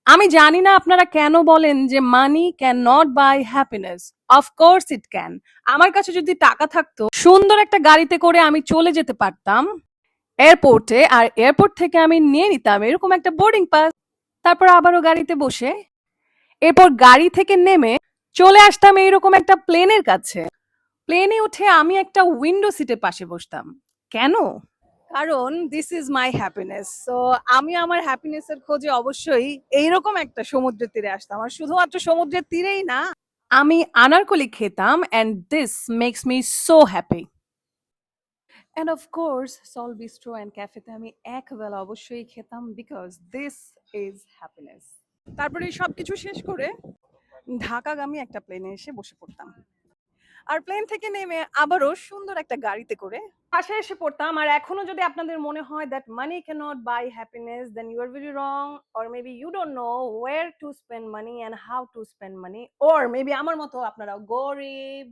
আমি জানি না আপনারা কেন বলেন যে money can not by happiness. Of course it can. আমার কাছে যদি টাকা থাকতো, সুন্দর একটা গাড়িতে করে আমি চলে যেতে পারতাম এয়ারপোর্টে, আর এয়ারপোর্ট থেকে আমি নিয়ে নিতাম এরকম একটা বোর্ডিং পাস। তারপর আবারও গাড়িতে বসে, এরপর গাড়ি থেকে নেমে চলে আসতাম এইরকম একটা প্লেনের কাছে। প্লেনে উঠে আমি একটা উইন্ডো সিটের পাশে বসতাম। কেন? কারণ this is my happiness. So আমি আমার হ্যাপিনেস এর খোঁজে অবশ্যই এইরকম একটা সমুদ্রের তীরে আসতাম। আর শুধুমাত্র সমুদ্রের তীরেই না, আমি আনারকলি খেতাম, and this makes me so happy. And of course Soul Bistro and ক্যাফেতে আমি একবেলা অবশ্যই খেতাম, বিকজ দিস ইজ হ্যাপিনেস। তারপরে এই সবকিছু শেষ করে ঢাকাগামী একটা প্লেনে এসে বসে পড়তাম। আর প্লেন থেকে নেমে আবারও সুন্দর একটা গাড়িতে করে বাসায় এসে পড়তাম। আর এখনো যদি আপনাদের মনে হয় that money cannot buy happiness, then you are very wrong, or maybe you don't know where to spend money and how to spend money, or maybe আমার মতো আপনারা গরিব,